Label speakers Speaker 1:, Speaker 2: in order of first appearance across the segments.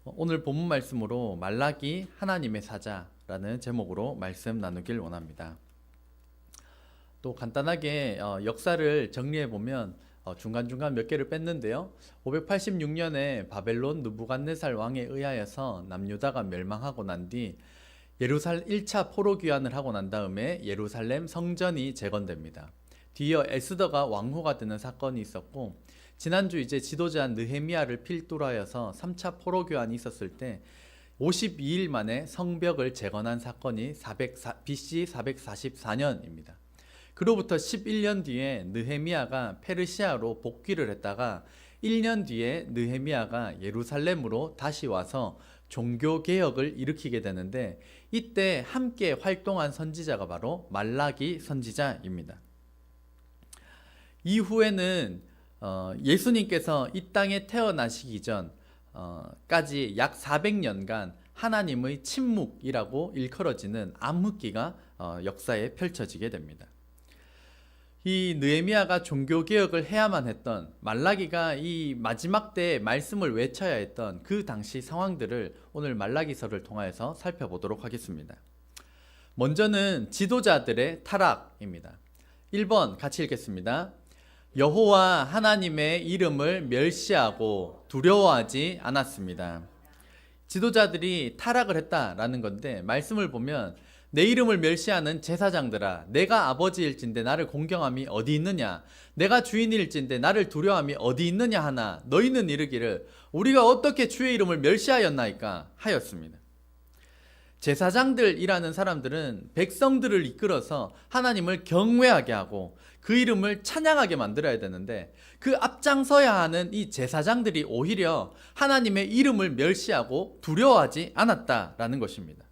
Speaker 1: 오늘 본문 말씀으로 말라기 하나님의 사자라는 제목으로 말씀 나누길 원합니다. 또 간단하게 역사를 정리해 보면 중간중간 몇 개를 뺐는데요. 586년에 바벨론 느부갓네살 왕에 의하여서 남유다가 멸망하고 난 뒤 예루살렘 1차 포로 귀환을 하고 난 다음에 예루살렘 성전이 재건됩니다. 뒤이어 에스더가 왕후가 되는 사건이 있었고, 지난주 이제 지도자 느헤미야를 필두로 하여서 3차 포로 교환이 있었을 때 52일 만에 성벽을 재건한 사건이 BC 444년입니다. 그로부터 11년 뒤에 느헤미야가 페르시아로 복귀를 했다가 1년 뒤에 느헤미야가 예루살렘으로 다시 와서 종교 개혁을 일으키게 되는데, 이때 함께 활동한 선지자가 바로 말라기 선지자입니다. 이후에는 예수님께서 이 땅에 태어나시기 전까지 약 400년간 하나님의 침묵이라고 일컬어지는 암흑기가 역사에 펼쳐지게 됩니다. 이 느헤미야가 종교개혁을 해야만 했던, 말라기가 이 마지막 때에 말씀을 외쳐야 했던 그 당시 상황들을 오늘 말라기서를 통하여서 살펴보도록 하겠습니다. 먼저는 지도자들의 타락입니다. 1번 같이 읽겠습니다. 여호와 하나님의 이름을 멸시하고 두려워하지 않았습니다. 지도자들이 타락을 했다라는 건데, 말씀을 보면 내 이름을 멸시하는 제사장들아, 내가 아버지일진데 나를 공경함이 어디 있느냐, 내가 주인일진데 나를 두려워함이 어디 있느냐 하나 너희는 이르기를 우리가 어떻게 주의 이름을 멸시하였나이까 하였습니다. 제사장들이라는 사람들은 백성들을 이끌어서 하나님을 경외하게 하고 그 이름을 찬양하게 만들어야 되는데, 그 앞장서야 하는 이 제사장들이 오히려 하나님의 이름을 멸시하고 두려워하지 않았다라는 것입니다.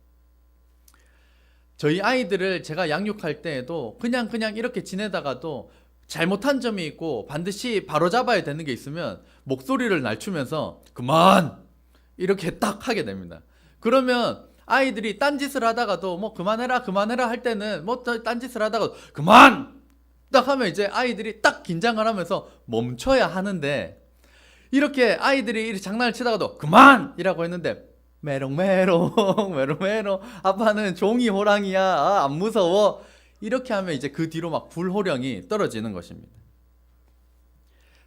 Speaker 1: 저희 아이들을 제가 양육할 때에도 그냥 이렇게 지내다가도 잘못한 점이 있고 반드시 바로잡아야 되는 게 있으면 목소리를 낮추면서 그만! 이렇게 딱 하게 됩니다. 그러면 아이들이 딴짓을 하다가도 뭐 그만해라 할 때는 뭐 딴짓을 하다가도 그만! 딱 하면 이제 아이들이 딱 긴장을 하면서 멈춰야 하는데, 이렇게 아이들이 이렇게 장난을 치다가도 그만! 이라고 했는데 메롱메롱 메롱메롱 아빠는 종이 호랑이야, 안 무서워, 이렇게 하면 이제 그 뒤로 막 불호령이 떨어지는 것입니다.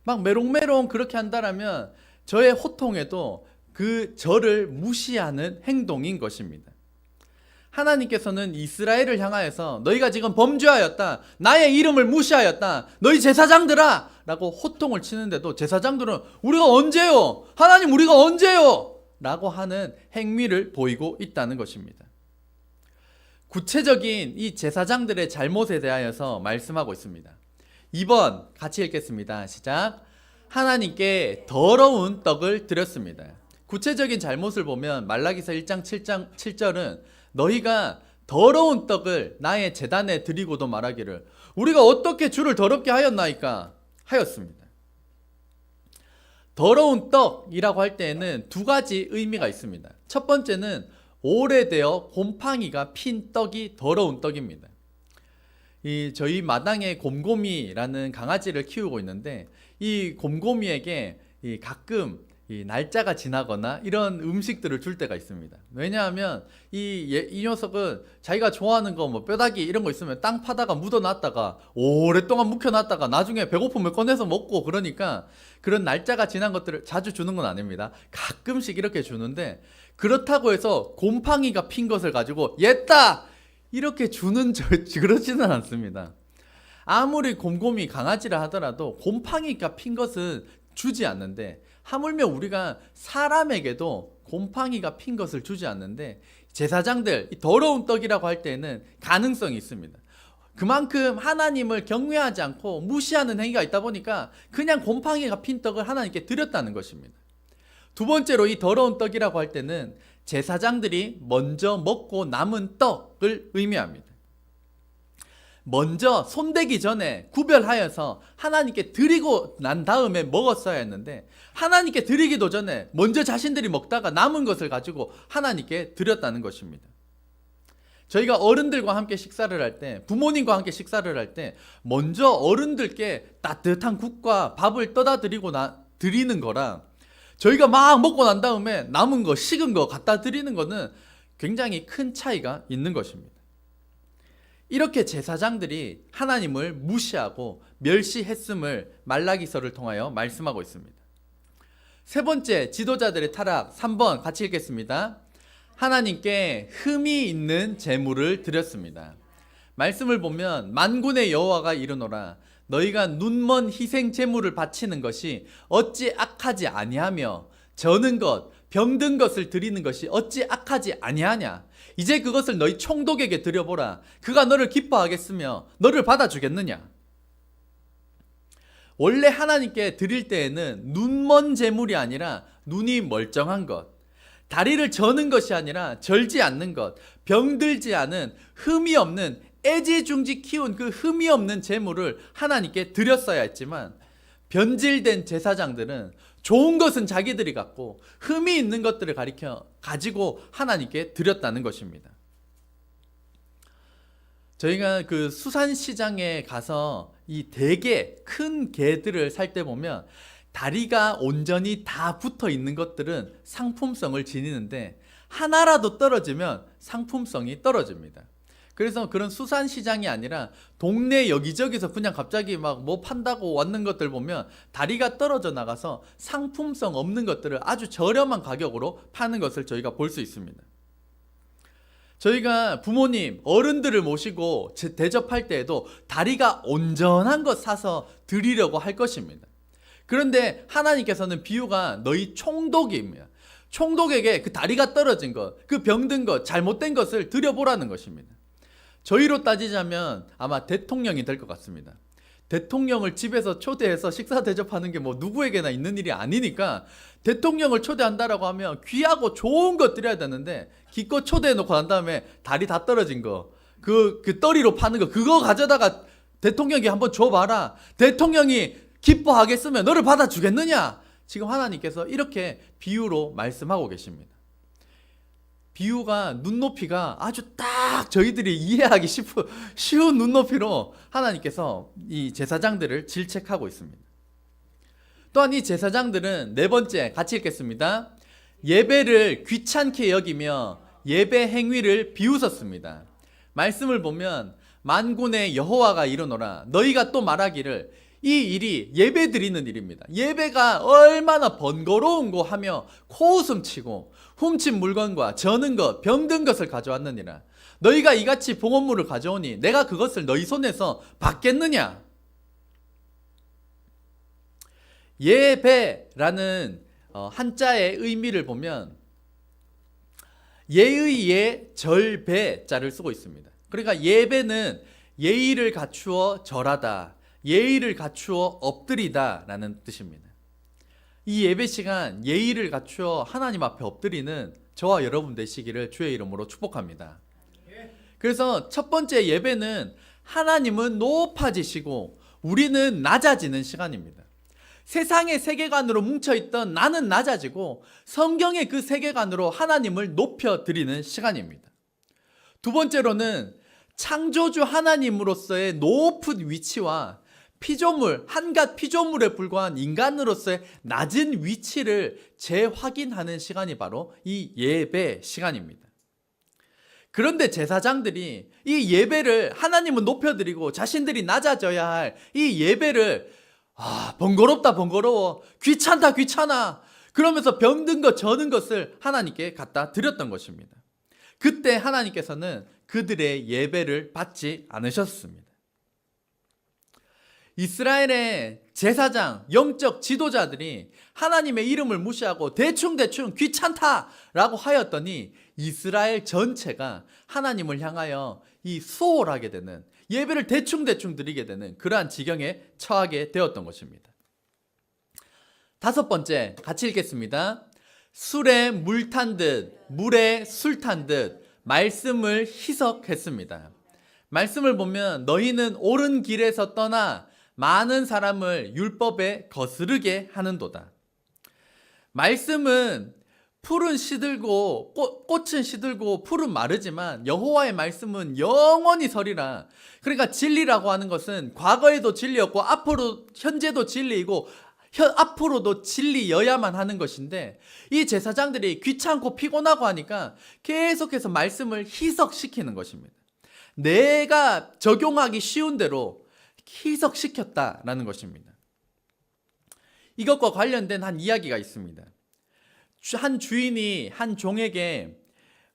Speaker 1: 막 메롱메롱 그렇게 한다라면 저의 호통에도 그 저를 무시하는 행동인 것입니다. 하나님께서는 이스라엘을 향하여서 너희가 지금 범죄하였다, 나의 이름을 무시하였다, 너희 제사장들아 라고 호통을 치는데도 제사장들은 우리가 언제요? 하나님 우리가 언제요? 라고 하는 행위를 보이고 있다는 것입니다. 구체적인 이 제사장들의 잘못에 대하여서 말씀하고 있습니다. 2번 같이 읽겠습니다. 시작. 하나님께 더러운 떡을 드렸습니다. 구체적인 잘못을 보면 말라기서 1장 7절은 너희가 더러운 떡을 나의 제단에 드리고도 말하기를 우리가 어떻게 주를 더럽게 하였나이까 하였습니다. 더러운 떡이라고 할 때에는 두 가지 의미가 있습니다. 첫 번째는 오래되어 곰팡이가 핀 떡이 더러운 떡입니다. 저희 마당에 곰곰이라는 강아지를 키우고 있는데, 이 곰곰이에게 가끔 날짜가 지나거나 이런 음식들을 줄 때가 있습니다. 왜냐하면 이 녀석은 자기가 좋아하는 거 뭐 뼈다귀 이런 거 있으면 땅 파다가 묻어놨다가 오랫동안 묵혀놨다가 나중에 배고프면 꺼내서 먹고, 그러니까 그런 날짜가 지난 것들을 자주 주는 건 아닙니다. 가끔씩 이렇게 주는데, 그렇다고 해서 곰팡이가 핀 것을 가지고 얘다! 이렇게 주는 그렇지는 않습니다. 아무리 곰곰이 강아지라 하더라도 곰팡이가 핀 것은 주지 않는데, 하물며 우리가 사람에게도 곰팡이가 핀 것을 주지 않는데, 제사장들 더러운 떡이라고 할 때는 가능성이 있습니다. 그만큼 하나님을 경외하지 않고 무시하는 행위가 있다 보니까 그냥 곰팡이가 핀 떡을 하나님께 드렸다는 것입니다. 두 번째로 이 더러운 떡이라고 할 때는 제사장들이 먼저 먹고 남은 떡을 의미합니다. 먼저 손대기 전에 구별하여서 하나님께 드리고 난 다음에 먹었어야 했는데, 하나님께 드리기도 전에 먼저 자신들이 먹다가 남은 것을 가지고 하나님께 드렸다는 것입니다. 저희가 어른들과 함께 식사를 할 때, 부모님과 함께 식사를 할 때 먼저 어른들께 따뜻한 국과 밥을 떠다 드리는 거랑 저희가 막 먹고 난 다음에 남은 거, 식은 거 갖다 드리는 거는 굉장히 큰 차이가 있는 것입니다. 이렇게 제사장들이 하나님을 무시하고 멸시했음을 말라기서를 통하여 말씀하고 있습니다. 세 번째, 지도자들의 타락. 3번 같이 읽겠습니다. 하나님께 흠이 있는 제물을 드렸습니다. 말씀을 보면 만군의 여호와가 이르노라 너희가 눈먼 희생 제물을 바치는 것이 어찌 악하지 아니하며 저는 것 병든 것을 드리는 것이 어찌 악하지 아니하냐. 이제 그것을 너희 총독에게 드려보라. 그가 너를 기뻐하겠으며 너를 받아주겠느냐. 원래 하나님께 드릴 때에는 눈먼 제물이 아니라 눈이 멀쩡한 것, 다리를 저는 것이 아니라 절지 않는 것, 병들지 않은 흠이 없는 애지중지 키운 그 흠이 없는 제물을 하나님께 드렸어야 했지만 변질된 제사장들은 좋은 것은 자기들이 갖고 흠이 있는 것들을 가지고 하나님께 드렸다는 것입니다. 저희가 그 수산시장에 가서 이 대게 큰 게들을 살 때 보면 다리가 온전히 다 붙어 있는 것들은 상품성을 지니는데 하나라도 떨어지면 상품성이 떨어집니다. 그래서 그런 수산시장이 아니라 동네 여기저기서 그냥 갑자기 막 뭐 판다고 왔는 것들 보면 다리가 떨어져 나가서 상품성 없는 것들을 아주 저렴한 가격으로 파는 것을 저희가 볼 수 있습니다. 저희가 부모님, 어른들을 모시고 대접할 때에도 다리가 온전한 것 사서 드리려고 할 것입니다. 그런데 하나님께서는 비유가 너희 총독입니다. 총독에게 그 다리가 떨어진 것, 그 병든 것, 잘못된 것을 드려보라는 것입니다. 저희로 따지자면 아마 대통령이 될 것 같습니다. 대통령을 집에서 초대해서 식사 대접하는 게 뭐 누구에게나 있는 일이 아니니까 대통령을 초대한다라고 하면 귀하고 좋은 것 드려야 되는데 기껏 초대해놓고 난 다음에 다리 다 떨어진 거, 그 떠리로 파는 거, 그거 가져다가 대통령에게 한번 줘봐라. 대통령이 기뻐하겠으면 너를 받아주겠느냐? 지금 하나님께서 이렇게 비유로 말씀하고 계십니다. 비유가 눈높이가 아주 딱 저희들이 이해하기 쉬운 눈높이로 하나님께서 이 제사장들을 질책하고 있습니다. 또한 이 제사장들은 네 번째 같이 읽겠습니다. 예배를 귀찮게 여기며 예배 행위를 비웃었습니다. 말씀을 보면 만군의 여호와가 이르노라 너희가 또 말하기를 이 일이 예배 드리는 일입니다. 예배가 얼마나 번거로운 거 하며 코웃음 치고 훔친 물건과 저는 것, 병든 것을 가져왔느니라. 너희가 이같이 봉헌물을 가져오니 내가 그것을 너희 손에서 받겠느냐? 예배라는 한자의 의미를 보면 예의 예 절배 자를 쓰고 있습니다. 그러니까 예배는 예의를 갖추어 절하다, 예의를 갖추어 엎드리다 라는 뜻입니다. 이 예배 시간 예의를 갖추어 하나님 앞에 엎드리는 저와 여러분 되시기를 주의 이름으로 축복합니다. 그래서 첫 번째 예배는 하나님은 높아지시고 우리는 낮아지는 시간입니다. 세상의 세계관으로 뭉쳐있던 나는 낮아지고 성경의 그 세계관으로 하나님을 높여드리는 시간입니다. 두 번째로는 창조주 하나님으로서의 높은 위치와 피조물, 한갓 피조물에 불과한 인간으로서의 낮은 위치를 재확인하는 시간이 바로 이 예배 시간입니다. 그런데 제사장들이 이 예배를 하나님은 높여드리고 자신들이 낮아져야 할 이 예배를 번거롭다 번거로워, 귀찮다 귀찮아 그러면서 병든 것 저는 것을 하나님께 갖다 드렸던 것입니다. 그때 하나님께서는 그들의 예배를 받지 않으셨습니다. 이스라엘의 제사장, 영적 지도자들이 하나님의 이름을 무시하고 대충 귀찮다라고 하였더니 이스라엘 전체가 하나님을 향하여 이 수월하게 되는, 예배를 대충 드리게 되는 그러한 지경에 처하게 되었던 것입니다. 다섯 번째 같이 읽겠습니다. 술에 물 탄 듯 물에 술 탄 듯 말씀을 희석했습니다. 말씀을 보면 너희는 옳은 길에서 떠나 많은 사람을 율법에 거스르게 하는도다. 말씀은 풀은 시들고 꽃은 시들고 풀은 마르지만 여호와의 말씀은 영원히 서리라. 그러니까 진리라고 하는 것은 과거에도 진리였고 앞으로 현재도 진리이고 앞으로도 진리여야만 하는 것인데 이 제사장들이 귀찮고 피곤하고 하니까 계속해서 말씀을 희석시키는 것입니다. 내가 적용하기 쉬운 대로 희석시켰다라는 것입니다. 이것과 관련된 한 이야기가 있습니다. 한 주인이 한 종에게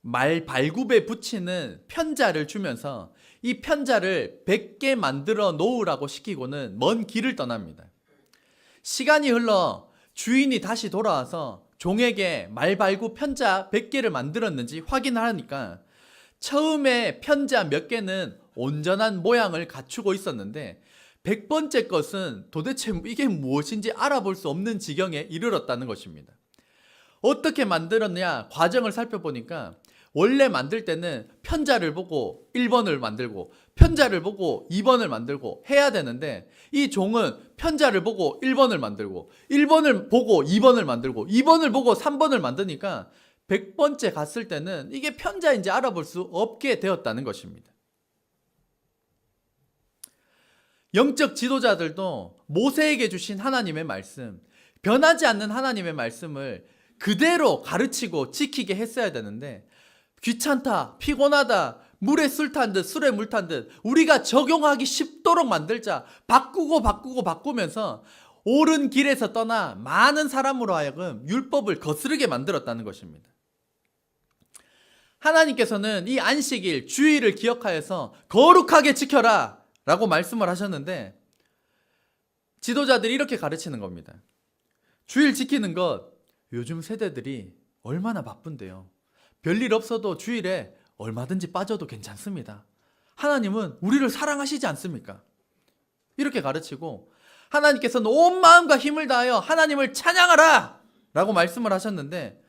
Speaker 1: 말 발굽에 붙이는 편자를 주면서 이 편자를 100개 만들어 놓으라고 시키고는 먼 길을 떠납니다. 시간이 흘러 주인이 다시 돌아와서 종에게 말 발굽 편자 100개를 만들었는지 확인하니까 처음에 편자 몇 개는 온전한 모양을 갖추고 있었는데 100번째 것은 도대체 이게 무엇인지 알아볼 수 없는 지경에 이르렀다는 것입니다. 어떻게 만들었냐 과정을 살펴보니까 원래 만들 때는 편자를 보고 1번을 만들고 편자를 보고 2번을 만들고 해야 되는데 이 종은 편자를 보고 1번을 만들고 1번을 보고 2번을 만들고 2번을 보고 3번을 만드니까 100번째 갔을 때는 이게 편자인지 알아볼 수 없게 되었다는 것입니다. 영적 지도자들도 모세에게 주신 하나님의 말씀, 변하지 않는 하나님의 말씀을 그대로 가르치고 지키게 했어야 되는데 귀찮다, 피곤하다, 물에 술 탄 듯 술에 물 탄 듯 우리가 적용하기 쉽도록 만들자 바꾸면서 옳은 길에서 떠나 많은 사람으로 하여금 율법을 거스르게 만들었다는 것입니다. 하나님께서는 이 안식일 주일을 기억하여서 거룩하게 지켜라 라고 말씀을 하셨는데 지도자들이 이렇게 가르치는 겁니다. 주일 지키는 것 요즘 세대들이 얼마나 바쁜데요. 별일 없어도 주일에 얼마든지 빠져도 괜찮습니다. 하나님은 우리를 사랑하시지 않습니까? 이렇게 가르치고 하나님께서는 온 마음과 힘을 다하여 하나님을 찬양하라 라고 말씀을 하셨는데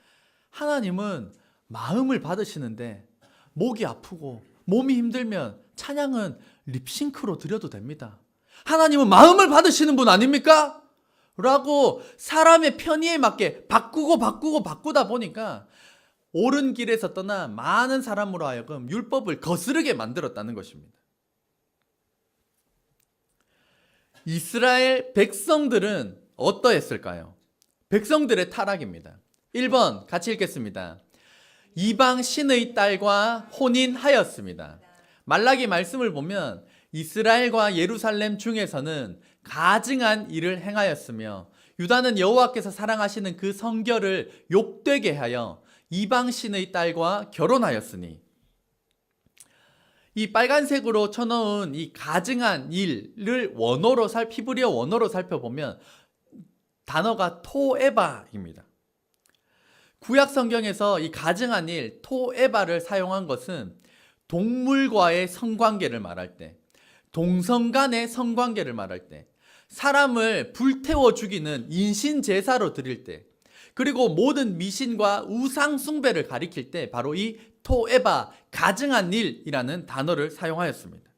Speaker 1: 하나님은 마음을 받으시는데 목이 아프고 몸이 힘들면 찬양은 립싱크로 드려도 됩니다. 하나님은 마음을 받으시는 분 아닙니까? 라고 사람의 편의에 맞게 바꾸다 보니까 옳은 길에서 떠나 많은 사람으로 하여금 율법을 거스르게 만들었다는 것입니다. 이스라엘 백성들은 어떠했을까요? 백성들의 타락입니다. 1번 같이 읽겠습니다. 이방 신의 딸과 혼인하였습니다. 말라기 말씀을 보면 이스라엘과 예루살렘 중에서는 가증한 일을 행하였으며 유다는 여호와께서 사랑하시는 그 성결을 욕되게 하여 이방 신의 딸과 결혼하였으니 이 빨간색으로 쳐놓은 이 가증한 일을 히브리어 원어로 살펴보면 단어가 토에바입니다. 구약 성경에서 이 가증한 일 토에바를 사용한 것은 동물과의 성관계를 말할 때, 동성 간의 성관계를 말할 때, 사람을 불태워 죽이는 인신 제사로 드릴 때, 그리고 모든 미신과 우상 숭배를 가리킬 때 바로 이 토에바, 가증한 일이라는 단어를 사용하였습니다.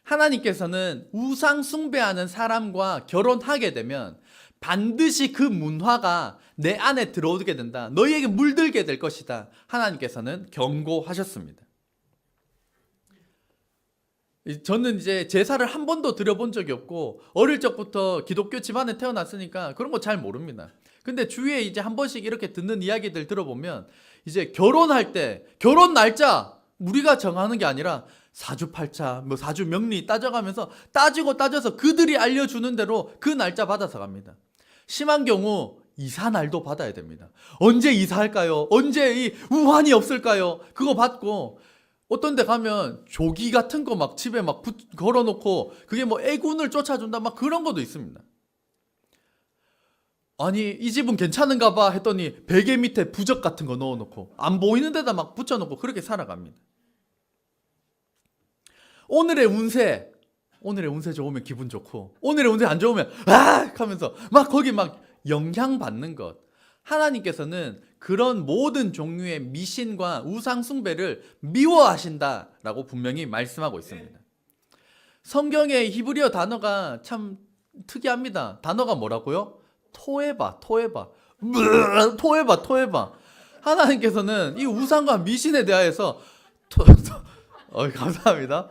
Speaker 1: 하나님께서는 우상 숭배하는 사람과 결혼하게 되면 반드시 그 문화가 내 안에 들어오게 된다. 너희에게 물들게 될 것이다. 하나님께서는 경고하셨습니다. 저는 이제 제사를 한 번도 드려본 적이 없고 어릴 적부터 기독교 집안에 태어났으니까 그런 거 잘 모릅니다. 근데 주위에 이제 한 번씩 이렇게 듣는 이야기들 들어보면 이제 결혼할 때 결혼 날짜 우리가 정하는 게 아니라 사주팔자, 사주명리 따져가면서 따져서 그들이 알려주는 대로 그 날짜 받아서 갑니다. 심한 경우 이사 날도 받아야 됩니다. 언제 이사할까요? 언제 이 우환이 없을까요? 그거 받고 어떤 데 가면 조기 같은 거 막 집에 막 걸어놓고 그게 뭐 애군을 쫓아준다 막 그런 것도 있습니다. 아니 이 집은 괜찮은가 봐 했더니 베개 밑에 부적 같은 거 넣어놓고 안 보이는 데다 막 붙여놓고 그렇게 살아갑니다. 오늘의 운세 좋으면 기분 좋고 오늘의 운세 안 좋으면 아 하면서 막 거기 막 영향받는 것. 하나님께서는 그런 모든 종류의 미신과 우상 숭배를 미워하신다라고 분명히 말씀하고 있습니다. 성경의 히브리어 단어가 참 특이합니다. 단어가 뭐라고요? 토에바. 하나님께서는 이 우상과 미신에 대하여서 감사합니다.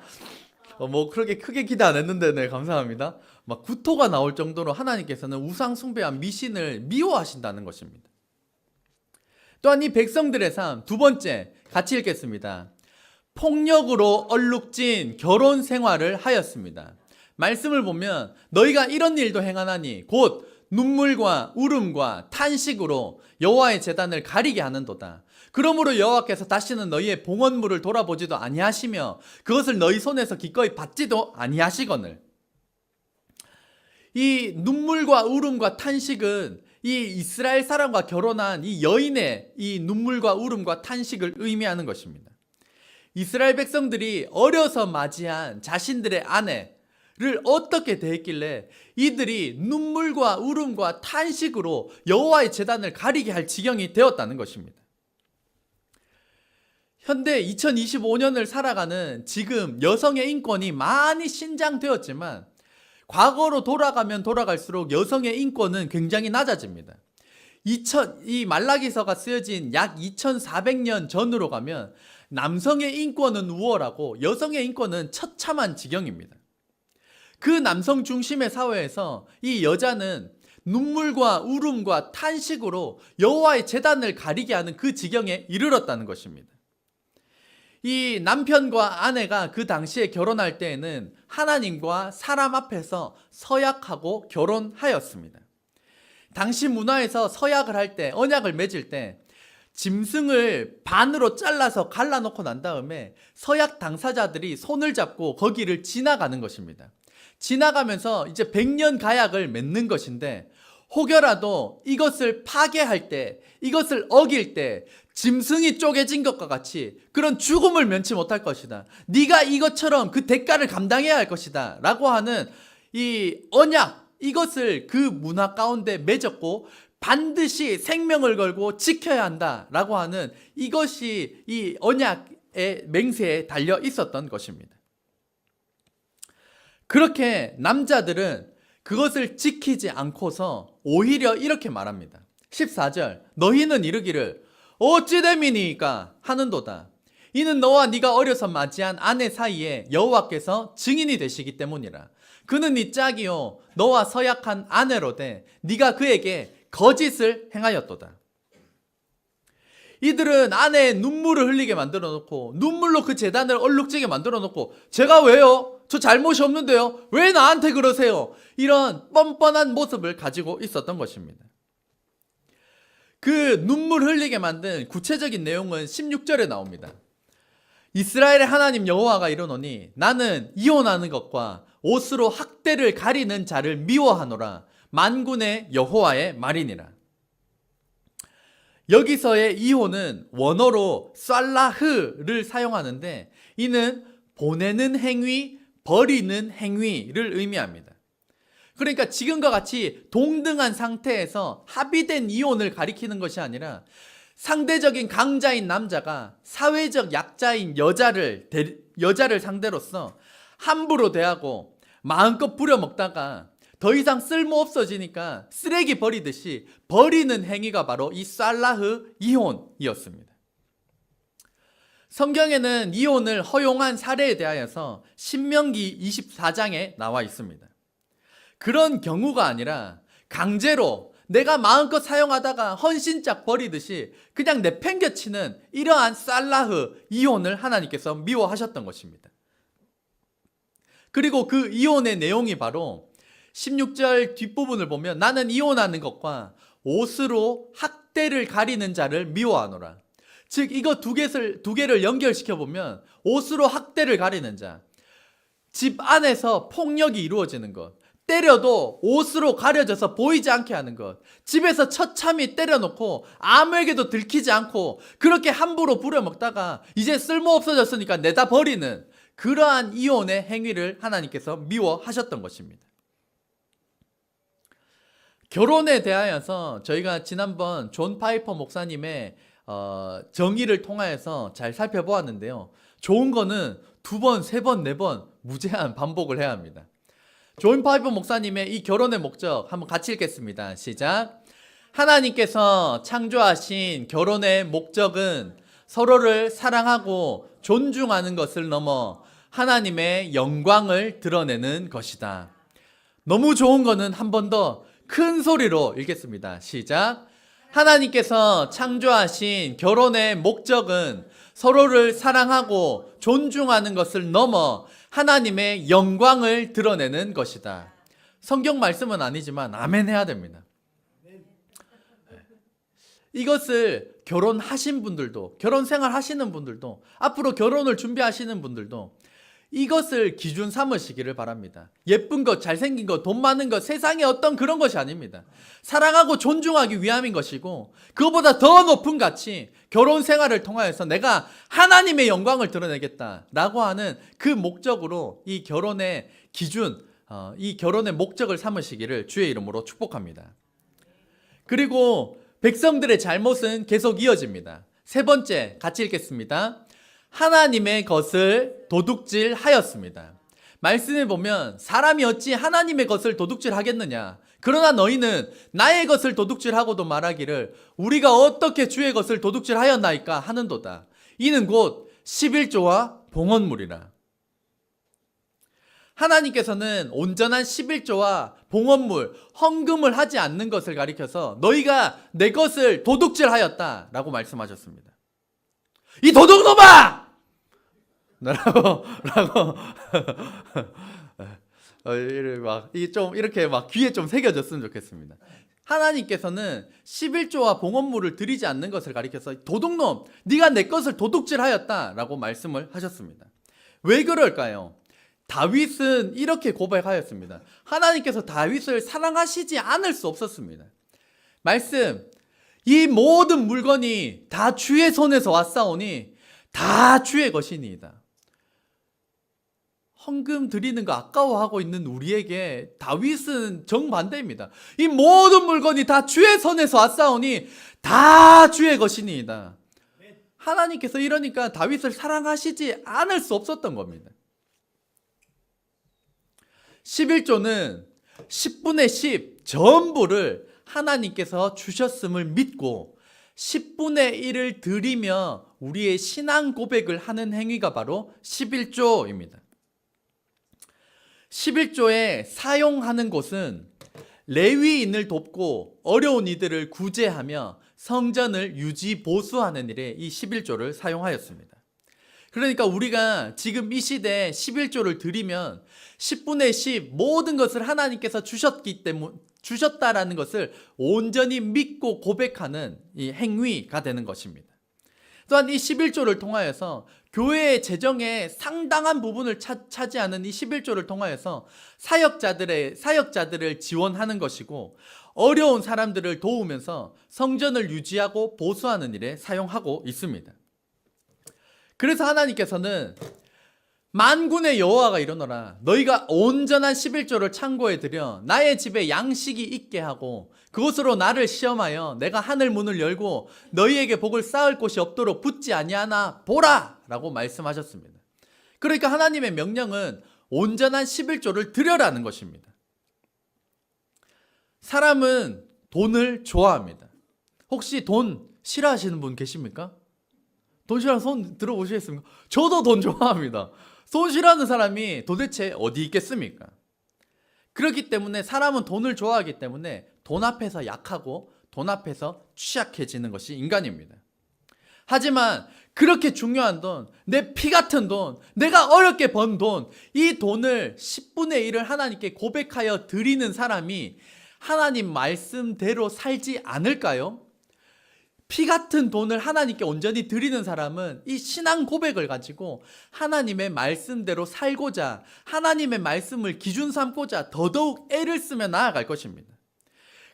Speaker 1: 뭐 그렇게 크게 기대 안 했는데 네 감사합니다. 막 구토가 나올 정도로 하나님께서는 우상 숭배와 미신을 미워하신다는 것입니다. 또한 이 백성들의 삶, 두 번째 같이 읽겠습니다. 폭력으로 얼룩진 결혼 생활을 하였습니다. 말씀을 보면 너희가 이런 일도 행하나니 곧 눈물과 울음과 탄식으로 여호와의 제단을 가리게 하는도다. 그러므로 여호와께서 다시는 너희의 봉헌물을 돌아보지도 아니하시며 그것을 너희 손에서 기꺼이 받지도 아니하시거늘. 이 눈물과 울음과 탄식은 이 이스라엘 사람과 결혼한 이 여인의 이 눈물과 울음과 탄식을 의미하는 것입니다. 이스라엘 백성들이 어려서 맞이한 자신들의 아내를 어떻게 대했길래 이들이 눈물과 울음과 탄식으로 여호와의 제단을 가리게 할 지경이 되었다는 것입니다. 현대 2025년을 살아가는 지금 여성의 인권이 많이 신장되었지만 과거로 돌아가면 돌아갈수록 여성의 인권은 굉장히 낮아집니다. 이 말라기서가 쓰여진 약 2400년 전으로 가면 남성의 인권은 우월하고 여성의 인권은 처참한 지경입니다. 그 남성 중심의 사회에서 이 여자는 눈물과 울음과 탄식으로 여호와의 제단을 가리게 하는 그 지경에 이르렀다는 것입니다. 이 남편과 아내가 그 당시에 결혼할 때에는 하나님과 사람 앞에서 서약하고 결혼하였습니다. 당시 문화에서 서약을 할 때, 언약을 맺을 때 짐승을 반으로 잘라서 갈라놓고 난 다음에 서약 당사자들이 손을 잡고 거기를 지나가는 것입니다. 지나가면서 이제 100년 가약을 맺는 것인데 혹여라도 이것을 파괴할 때, 이것을 어길 때 짐승이 쪼개진 것과 같이 그런 죽음을 면치 못할 것이다. 네가 이것처럼 그 대가를 감당해야 할 것이다. 라고 하는 이 언약, 이것을 그 문화 가운데 맺었고 반드시 생명을 걸고 지켜야 한다라고 하는 이것이 이 언약의 맹세에 달려 있었던 것입니다. 그렇게 남자들은 그것을 지키지 않고서 오히려 이렇게 말합니다. 14절 너희는 이르기를 어찌 됨이니까 하는도다. 이는 너와 네가 어려서 맞이한 아내 사이에 여호와께서 증인이 되시기 때문이라. 그는 네 짝이요 너와 서약한 아내로되 네가 그에게 거짓을 행하였도다. 이들은 아내의 눈물을 흘리게 만들어 놓고 눈물로 그 제단을 얼룩지게 만들어 놓고 제가 왜요? 저 잘못이 없는데요? 왜 나한테 그러세요? 이런 뻔뻔한 모습을 가지고 있었던 것입니다. 그 눈물 흘리게 만든 구체적인 내용은 16절에 나옵니다. 이스라엘의 하나님 여호와가 이르노니 나는 이혼하는 것과 옷으로 학대를 가리는 자를 미워하노라. 만군의 여호와의 말이니라. 여기서의 이혼은 원어로 살라흐를 사용하는데 이는 보내는 행위, 버리는 행위를 의미합니다. 그러니까 지금과 같이 동등한 상태에서 합의된 이혼을 가리키는 것이 아니라 상대적인 강자인 남자가 사회적 약자인 여자를 상대로서 함부로 대하고 마음껏 부려먹다가 더 이상 쓸모 없어지니까 쓰레기 버리듯이 버리는 행위가 바로 이 살라흐 이혼이었습니다. 성경에는 이혼을 허용한 사례에 대하여서 신명기 24장에 나와 있습니다. 그런 경우가 아니라 강제로 내가 마음껏 사용하다가 헌신짝 버리듯이 그냥 내팽개치는 이러한 살라흐 이혼을 하나님께서 미워하셨던 것입니다. 그리고 그 이혼의 내용이 바로 16절 뒷부분을 보면 나는 이혼하는 것과 옷으로 학대를 가리는 자를 미워하노라. 즉 이거 두 개를 연결시켜 보면 옷으로 학대를 가리는 자, 집 안에서 폭력이 이루어지는 것, 때려도 옷으로 가려져서 보이지 않게 하는 것, 집에서 처참히 때려놓고 아무에게도 들키지 않고 그렇게 함부로 부려먹다가 이제 쓸모 없어졌으니까 내다 버리는 그러한 이혼의 행위를 하나님께서 미워하셨던 것입니다. 결혼에 대하여서 저희가 지난번 존 파이퍼 목사님의 정의를 통하여서 잘 살펴보았는데요. 좋은 거는 2번, 3번, 4번 무제한 반복을 해야 합니다. 존 파이퍼 목사님의 이 결혼의 목적 한번 같이 읽겠습니다. 시작. 하나님께서 창조하신 결혼의 목적은 서로를 사랑하고 존중하는 것을 넘어 하나님의 영광을 드러내는 것이다. 너무 좋은 거는 한 번 더 큰 소리로 읽겠습니다. 시작. 하나님께서 창조하신 결혼의 목적은 서로를 사랑하고 존중하는 것을 넘어 하나님의 영광을 드러내는 것이다. 성경 말씀은 아니지만 아멘 해야 됩니다. 이것을 결혼하신 분들도, 결혼 생활 하시는 분들도, 앞으로 결혼을 준비하시는 분들도 이것을 기준 삼으시기를 바랍니다. 예쁜 것, 잘생긴 것, 돈 많은 것, 세상에 어떤 그런 것이 아닙니다. 사랑하고 존중하기 위함인 것이고, 그것보다 더 높은 가치, 결혼 생활을 통하여서 내가 하나님의 영광을 드러내겠다라고 하는 그 목적으로 이 결혼의 기준, 이 결혼의 목적을 삼으시기를 주의 이름으로 축복합니다. 그리고 백성들의 잘못은 계속 이어집니다. 세 번째, 같이 읽겠습니다. 하나님의 것을 도둑질 하였습니다. 말씀에 보면 사람이 어찌 하나님의 것을 도둑질 하겠느냐. 그러나 너희는 나의 것을 도둑질하고도 말하기를 우리가 어떻게 주의 것을 도둑질 하였나이까 하는도다. 이는 곧 11조와 봉헌물이라. 하나님께서는 온전한 11조와 봉헌물, 헌금을 하지 않는 것을 가리켜서 너희가 내 것을 도둑질하였다라고 말씀하셨습니다. 이 도둑놈아! 이렇게 막 귀에 좀 새겨졌으면 좋겠습니다. 하나님께서는 11조와 봉헌물을 드리지 않는 것을 가리켜서 도둑놈, 네가 내 것을 도둑질하였다라고 말씀을 하셨습니다. 왜 그럴까요? 다윗은 이렇게 고백하였습니다. 하나님께서 다윗을 사랑하시지 않을 수 없었습니다. 말씀, 이 모든 물건이 다 주의 손에서 왔사오니 다 주의 것이니이다. 헌금 드리는 거 아까워하고 있는 우리에게 다윗은 정반대입니다. 이 모든 물건이 다 주의 손에서 왔사오니 다 주의 것이니이다. 하나님께서 이러니까 다윗을 사랑하시지 않을 수 없었던 겁니다. 11조는 10분의 10 전부를 하나님께서 주셨음을 믿고 10분의 1을 드리며 우리의 신앙 고백을 하는 행위가 바로 11조입니다. 11조에 사용하는 곳은 레위인을 돕고 어려운 이들을 구제하며 성전을 유지 보수하는 일에 이 11조를 사용하였습니다. 그러니까 우리가 지금 이 시대에 11조를 드리면 10분의 10 모든 것을 하나님께서 주셨다라는 것을 온전히 믿고 고백하는 이 행위가 되는 것입니다. 또한 이 11조를 통하여서 교회의 재정의 상당한 부분을 차지하는 이 11조를 통하여서 사역자들을 지원하는 것이고 어려운 사람들을 도우면서 성전을 유지하고 보수하는 일에 사용하고 있습니다. 그래서 하나님께서는 만군의 여호와가 이르노라 너희가 온전한 11조를 창고에 들여 나의 집에 양식이 있게 하고 그곳으로 나를 시험하여 내가 하늘 문을 열고 너희에게 복을 쌓을 곳이 없도록 붙지 아니하나 보라 라고 말씀하셨습니다. 그러니까 하나님의 명령은 온전한 11조를 드려라는 것입니다. 사람은 돈을 좋아합니다. 혹시 돈 싫어하시는 분 계십니까? 돈 싫어하는 손 들어보시겠습니까? 저도 돈 좋아합니다. 돈 싫어하는 사람이 도대체 어디 있겠습니까? 그렇기 때문에 사람은 돈을 좋아하기 때문에 돈 앞에서 약하고 돈 앞에서 취약해지는 것이 인간입니다. 하지만 그렇게 중요한 돈, 내 피 같은 돈, 내가 어렵게 번 돈, 이 돈을 10분의 1을 하나님께 고백하여 드리는 사람이 하나님 말씀대로 살지 않을까요? 피 같은 돈을 하나님께 온전히 드리는 사람은 이 신앙 고백을 가지고 하나님의 말씀대로 살고자 하나님의 말씀을 기준 삼고자 더더욱 애를 쓰며 나아갈 것입니다.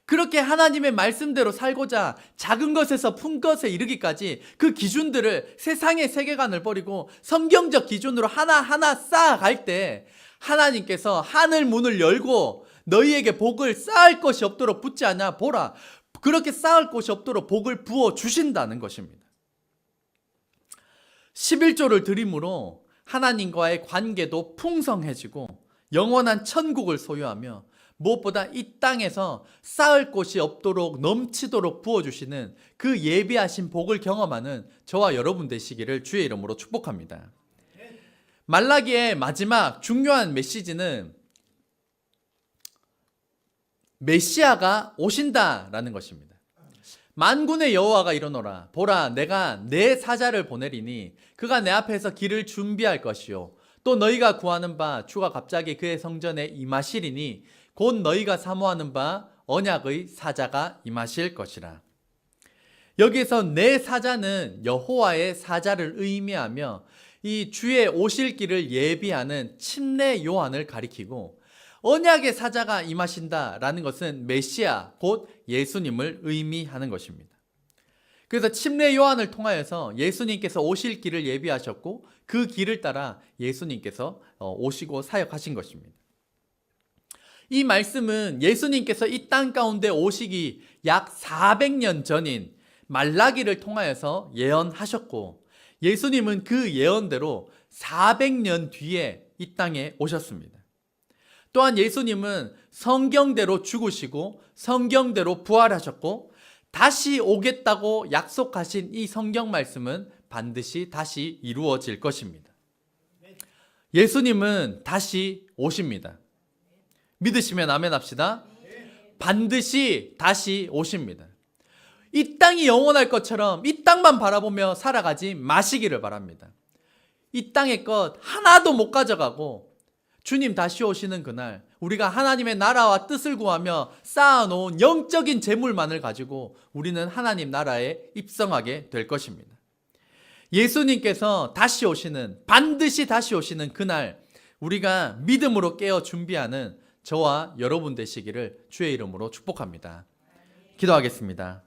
Speaker 1: 그렇게 하나님의 말씀대로 살고자 작은 것에서 큰 것에 이르기까지 그 기준들을 세상의 세계관을 버리고 성경적 기준으로 하나하나 쌓아갈 때 하나님께서 하늘 문을 열고 너희에게 복을 쌓을 것이 없도록 붙지 않냐 보라. 그렇게 쌓을 곳이 없도록 복을 부어 주신다는 것입니다. 11조를 드림으로 하나님과의 관계도 풍성해지고 영원한 천국을 소유하며 무엇보다 이 땅에서 쌓을 곳이 없도록 넘치도록 부어주시는 그 예비하신 복을 경험하는 저와 여러분 되시기를 주의 이름으로 축복합니다. 말라기의 마지막 중요한 메시지는 메시아가 오신다라는 것입니다. 만군의 여호와가 이르노라 보라 내가 내 사자를 보내리니 그가 내 앞에서 길을 준비할 것이요 또 너희가 구하는 바 주가 갑자기 그의 성전에 임하시리니 곧 너희가 사모하는 바 언약의 사자가 임하실 것이라. 여기에서 내 사자는 여호와의 사자를 의미하며 이 주의 오실 길을 예비하는 침례 요한을 가리키고 언약의 사자가 임하신다라는 것은 메시아 곧 예수님을 의미하는 것입니다. 그래서 침례 요한을 통하여서 예수님께서 오실 길을 예비하셨고 그 길을 따라 예수님께서 오시고 사역하신 것입니다. 이 말씀은 예수님께서 이 땅 가운데 오시기 약 400년 전인 말라기를 통하여서 예언하셨고 예수님은 그 예언대로 400년 뒤에 이 땅에 오셨습니다. 또한 예수님은 성경대로 죽으시고 성경대로 부활하셨고 다시 오겠다고 약속하신 이 성경 말씀은 반드시 다시 이루어질 것입니다. 예수님은 다시 오십니다. 믿으시면 아멘 합시다. 반드시 다시 오십니다. 이 땅이 영원할 것처럼 이 땅만 바라보며 살아가지 마시기를 바랍니다. 이 땅의 것 하나도 못 가져가고 주님 다시 오시는 그날 우리가 하나님의 나라와 뜻을 구하며 쌓아놓은 영적인 재물만을 가지고 우리는 하나님 나라에 입성하게 될 것입니다. 예수님께서 다시 오시는 반드시 다시 오시는 그날 우리가 믿음으로 깨어 준비하는 저와 여러분 되시기를 주의 이름으로 축복합니다. 기도하겠습니다.